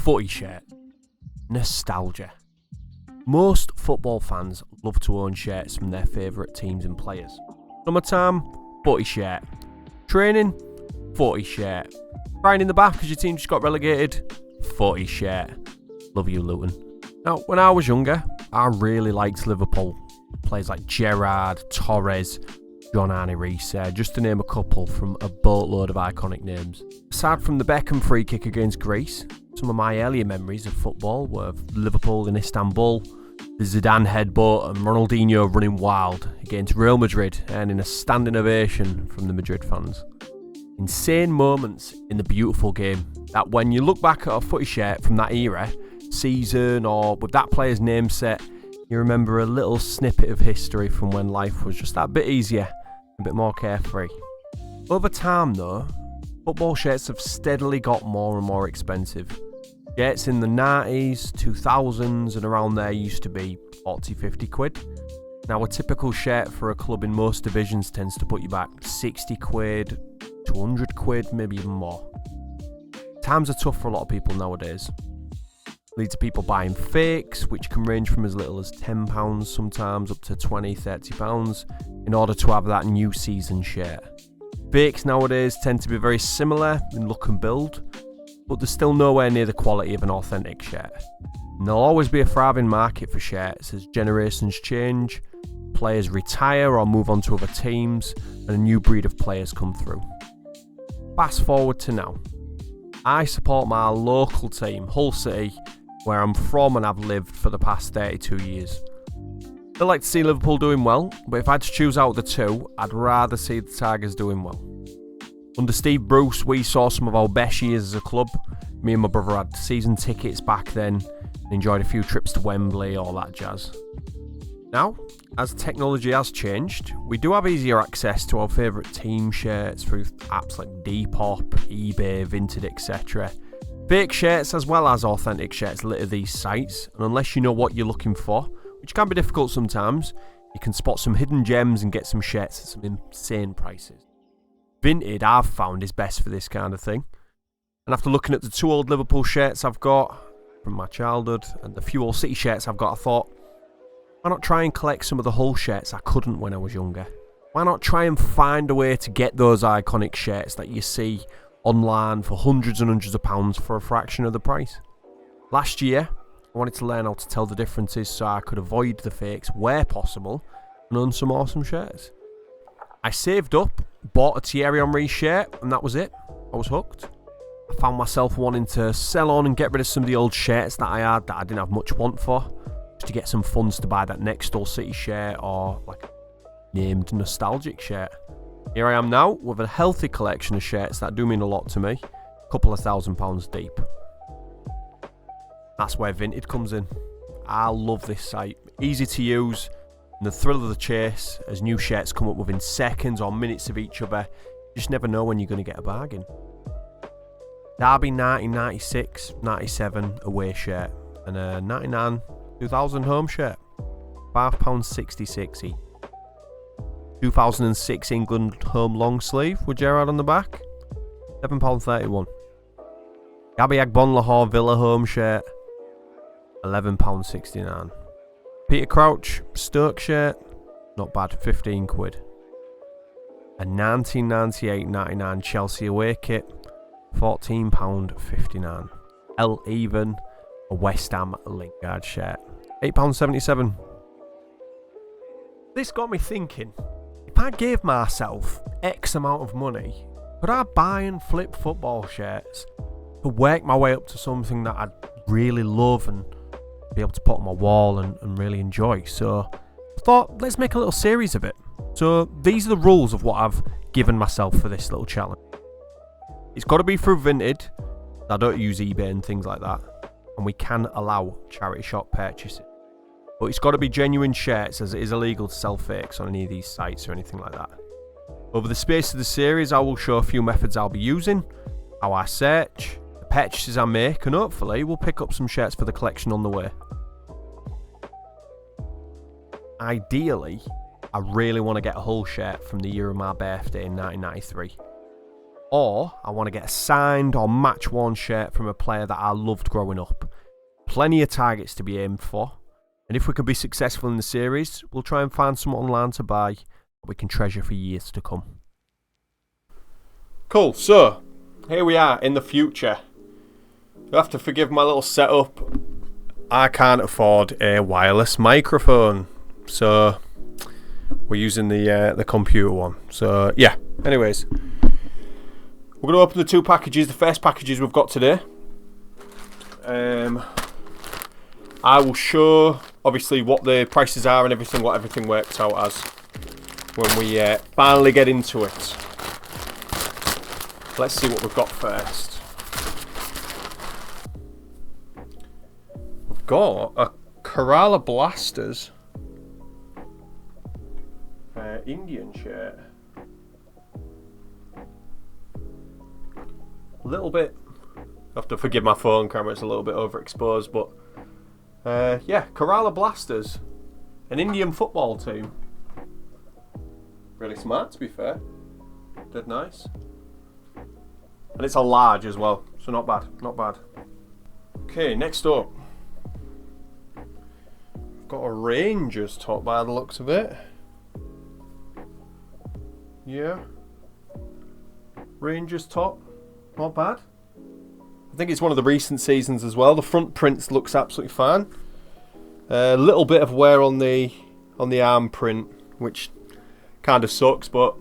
Footy shirt. Nostalgia. Most football fans love to own shirts from their favourite teams and players. Summertime, footy shirt. Training, footy shirt. Crying in the bath because your team just got relegated, footy shirt. Love you, Luton. Now, when I was younger, I really liked Liverpool. Players like Gerrard, Torres, John Arne Reese, just to name a couple from a boatload of iconic names. Aside from the Beckham free kick against Greece, some of my earlier memories of football were Liverpool in Istanbul, the Zidane headbutt and Ronaldinho running wild against Real Madrid, earning a standing ovation from the Madrid fans. Insane moments in the beautiful game that when you look back at a footy shirt from that era, season, or with that player's name set, you remember a little snippet of history from when life was just that bit easier, a bit more carefree. Over time though, football shirts have steadily got more and more expensive. Shirts in the 90s, 2000s and around there used to be 40-50 quid. Now a typical shirt for a club in most divisions tends to put you back 60 quid, 200 quid, maybe even more. Times are tough for a lot of people nowadays. Leads to people buying fakes, which can range from as little as £10 sometimes up to £20-30 in order to have that new season shirt. Fakes nowadays tend to be very similar in look and build, but they're still nowhere near the quality of an authentic shirt. And there'll always be a thriving market for shirts as generations change, players retire or move on to other teams, and a new breed of players come through. Fast forward to now. I support my local team, Hull City, where I'm from and I've lived for the past 32 years. I'd like to see Liverpool doing well, but if I had to choose out the two, I'd rather see the Tigers doing well. Under Steve Bruce, we saw some of our best years as a club. Me and my brother had season tickets back then and enjoyed a few trips to Wembley, all that jazz. Now, as technology has changed, we do have easier access to our favourite team shirts through apps like Depop, eBay, Vinted, etc. Fake shirts as well as authentic shirts litter these sites, and unless you know what you're looking for, which can be difficult sometimes, you can spot some hidden gems and get some shirts at some insane prices. Vinted, I've found, is best for this kind of thing. And after looking at the two old Liverpool shirts I've got from my childhood and the few old City shirts I've got, I thought, why not try and collect some of the Hull shirts I couldn't when I was younger? Why not try and find a way to get those iconic shirts that you see online for hundreds and hundreds of pounds for a fraction of the price? Last year, I wanted to learn how to tell the differences so I could avoid the fakes where possible and own some awesome shirts. I saved up, bought a Thierry Henry shirt, and that was it. I was hooked. I found myself wanting to sell on and get rid of some of the old shirts that I had that I didn't have much want for, just to get some funds to buy that next Hull City shirt or like a named nostalgic shirt. Here I am now with a healthy collection of shirts that do mean a lot to me, a couple of £1,000 deep. That's where Vinted comes in. I love this site, easy to use, and the thrill of the chase as new shirts come up within seconds or minutes of each other. You just never know when you're going to get a bargain. Derby 1996-97 away shirt and a 99-2000 home shirt, £5.66 each. 2006 England home long sleeve with Gerrard on the back, £7.31. Gabby Agbonlahor Villa home shirt, £11.69. Peter Crouch Stoke shirt, not bad, 15 quid. A 1998-99 Chelsea away kit, £14.59. El Even, a West Ham Lingard shirt, £8.77. This got me thinking, if I gave myself X amount of money, could I buy and flip football shirts to work my way up to something that I'd really love and be able to put on my wall and really enjoy? So I thought, let's make a little series of it. So these are the rules of what I've given myself for this little challenge. It's got to be through Vinted. I don't use eBay and things like that, and we can allow charity shop purchases. But it's got to be genuine shirts, as it is illegal to sell fakes on any of these sites or anything like that. Over the space of the series, I will show a few methods I'll be using, how I search, the purchases I make, and hopefully we'll pick up some shirts for the collection on the way. Ideally, I really want to get a Hull shirt from the year of my birthday in 1993. or I want to get a signed or match-worn shirt from a player that I loved growing up. Plenty of targets to be aimed for, and if we can be successful in the series, we'll try and find some online to buy that we can treasure for years to come. Cool, so here we are in the future. You'll have to forgive my little setup. I can't afford a wireless microphone, so we're using the computer one. So yeah, anyways, we're going to open the two packages, the first packages we've got today. I will show obviously what the prices are and everything, what everything works out as when we finally get into it. Let's see what we've got first. We've got a Kerala Blasters Indian shirt. A little bit, you have to forgive my phone camera, it's a little bit overexposed, but yeah, Kerala Blasters, an Indian football team. Really smart, to be fair. Dead nice. And it's a large as well, so not bad, not bad. Okay, next up. I've got a Rangers top by the looks of it. Yeah. Rangers top, not bad. I think it's one of the recent seasons as well. The front print looks absolutely fine. A little bit of wear on the arm print, which kind of sucks, but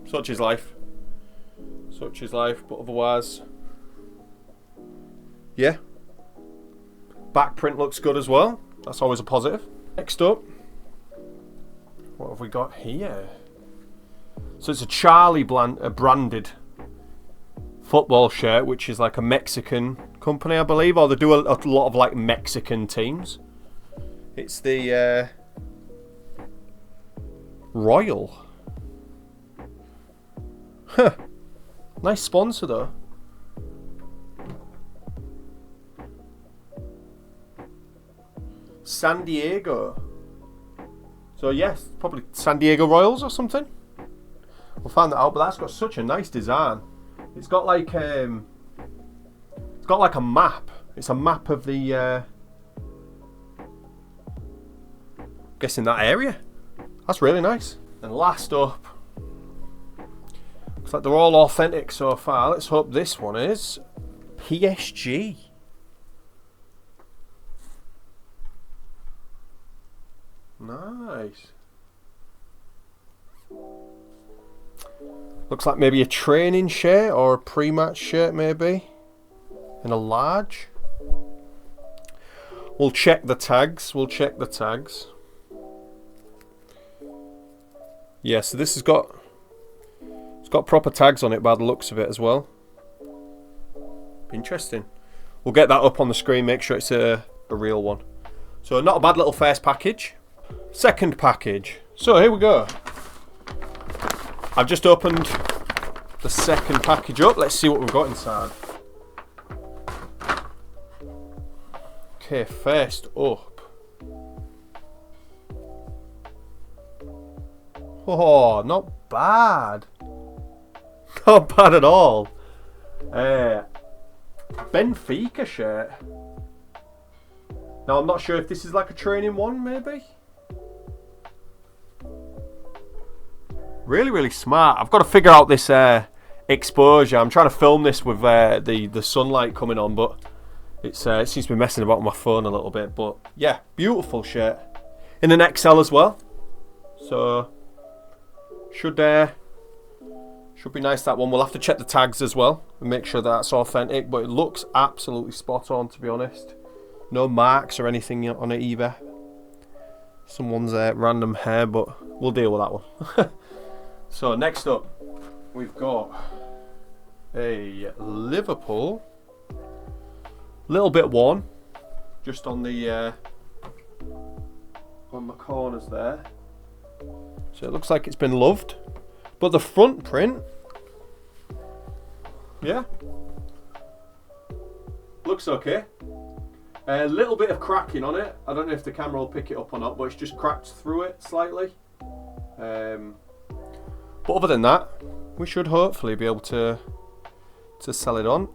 such is life. Such is life, but otherwise, yeah. Back print looks good as well. That's always a positive. Next up, what have we got here? So it's a Charlie branded football shirt, which is like a Mexican company, I believe, or they do a lot of like Mexican teams. It's the Royal. Huh. Nice sponsor though. San Diego. So yes, probably San Diego Royals or something. We'll find that out, but that's got such a nice design. It's got like a map. It's a map of the guessing that area. That's really nice. And last up, looks like they're all authentic so far. Let's hope this one is PSG. Nice. Looks like maybe a training shirt or a pre-match shirt maybe. In a large. We'll check the tags. Yeah, so this has got proper tags on it by the looks of it as well. Interesting. We'll get that up on the screen, make sure it's a real one. So not a bad little first package. Second package. So here we go. I've just opened the second package up. Let's see what we've got inside. Okay, first up. Oh, not bad. Not bad at all. Benfica shirt. Now I'm not sure if this is like a training one, maybe. Really, really smart. I've got to figure out this exposure. I'm trying to film this with the sunlight coming on, but it seems to be messing about with my phone a little bit. But yeah, beautiful shirt in an XL as well. So should be nice, that one. We'll have to check the tags as well and make sure that's authentic. But it looks absolutely spot on, to be honest. No marks or anything on it either. Someone's random hair, but we'll deal with that one. So next up, we've got a Liverpool, little bit worn, just on the corners there. So it looks like it's been loved, but the front print, yeah, looks okay. A little bit of cracking on it. I don't know if the camera will pick it up or not, but it's just cracked through it slightly. But other than that, we should hopefully be able to sell it on.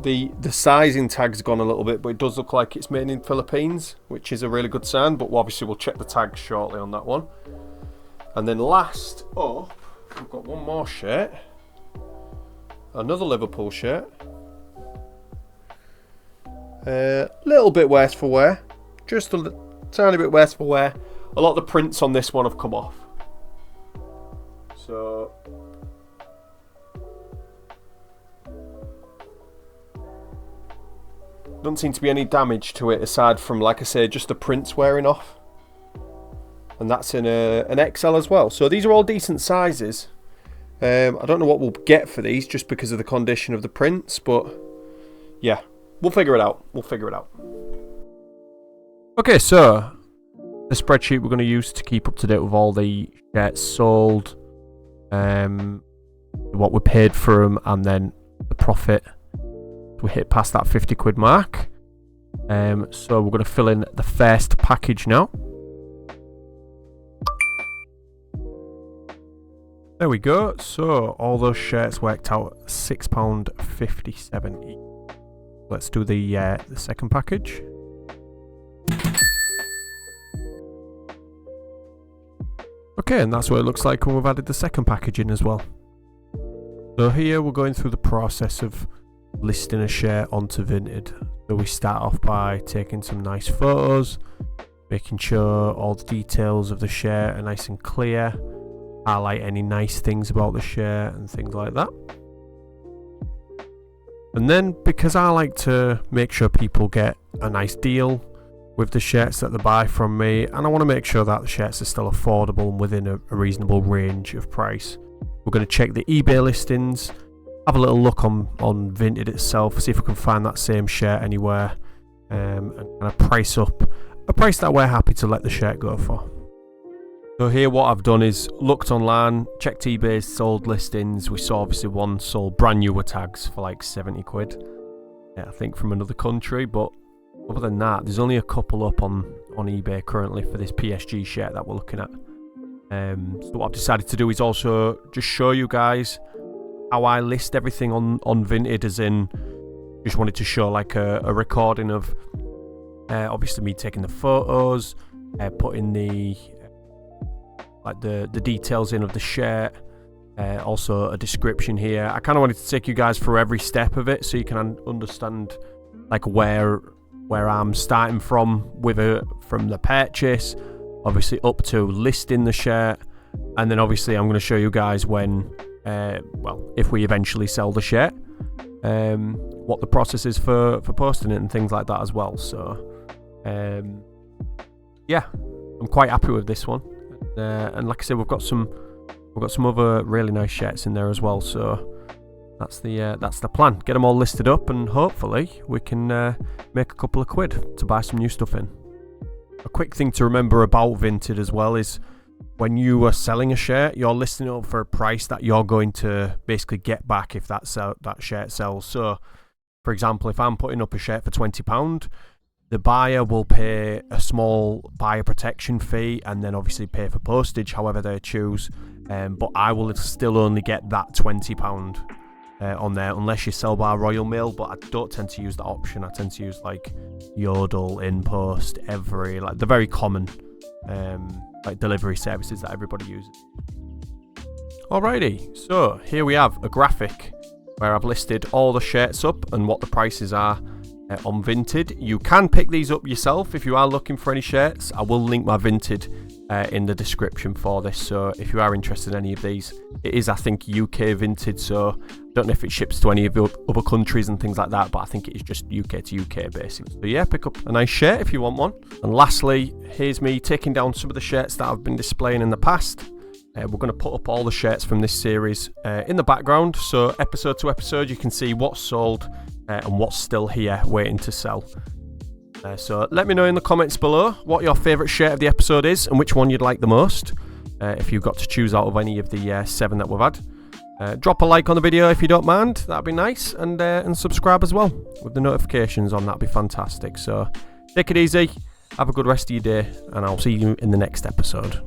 The sizing tag's gone a little bit, but it does look like it's made in Philippines, which is a really good sign, but obviously we'll check the tags shortly on that one. And then last up, we've got one more shirt. Another Liverpool shirt. Little bit worse for wear. Just a tiny bit worse for wear. A lot of the prints on this one have come off. So doesn't seem to be any damage to it aside from, like I say, just the prints wearing off. And that's in an XL as well. So these are all decent sizes. I don't know what we'll get for these just because of the condition of the prints, but yeah, we'll figure it out. Okay, so the spreadsheet we're going to use to keep up to date with all the shirts sold, what we paid for them, and then the profit. We hit past that 50 quid mark. So we're going to fill in the first package now. There we go. So all those shirts worked out £6.57 each. Let's do the second package. Okay, and that's what it looks like when we've added the second package in as well. So here we're going through the process of listing a shirt onto Vinted. So we start off by taking some nice photos, making sure all the details of the shirt are nice and clear, highlight any nice things about the shirt and things like that. And then, because I like to make sure people get a nice deal with the shirts that they buy from me, and I want to make sure that the shirts are still affordable and within a reasonable range of price, we're going to check the eBay listings, have a little look on Vinted itself, see if we can find that same shirt anywhere, and kind of price up a price that we're happy to let the shirt go for. So here what I've done is looked online, checked eBay's sold listings. We saw obviously one sold brand new with tags for like 70 quid, I think from another country, but other than that there's only a couple up on eBay currently for this PSG shirt that we're looking at. So what I've decided to do is also just show you guys how I list everything on Vinted, as in just wanted to show like a recording of obviously me taking the photos, putting the details in of the shirt, also a description here. I kind of wanted to take you guys through every step of it so you can understand like where I'm starting from from the purchase, obviously up to listing the shirt, and then obviously I'm going to show you guys when if we eventually sell the shirt, what the process is for posting it and things like that as well. So yeah, I'm quite happy with this one, and like I said, we've got some other really nice shirts in there as well. So that's the plan. Get them all listed up, and hopefully we can make a couple of quid to buy some new stuff in. A quick thing to remember about Vinted as well is, when you are selling a shirt, you're listing it up for a price that you're going to basically get back if that shirt sells. So, for example, if I'm putting up a shirt for £20, the buyer will pay a small buyer protection fee and then obviously pay for postage, however they choose. But I will still only get that £20 on there, unless you sell by Royal Mail. But I don't tend to use that option. I tend to use like Yodel, InPost, Every, like the very common like delivery services that everybody uses. Alrighty, so here we have a graphic where I've listed all the shirts up and what the prices are on Vinted. You can pick these up yourself if you are looking for any shirts. I will link my Vinted in the description for this, so if you are interested in any of these, it is, I think, UK Vinted, so I don't know if it ships to any of the other countries and things like that, but I think it is just UK to UK basically. So yeah, pick up a nice shirt if you want one. And lastly, here's me taking down some of the shirts that I've been displaying in the past. We're going to put up all the shirts from this series in the background, so episode to episode you can see what's sold and what's still here waiting to sell. So let me know in the comments below what your favourite shirt of the episode is and which one you'd like the most, if you've got to choose out of any of the 7 that we've had. Drop a like on the video if you don't mind, that'd be nice, and subscribe as well with the notifications on, that'd be fantastic. So take it easy, have a good rest of your day, and I'll see you in the next episode.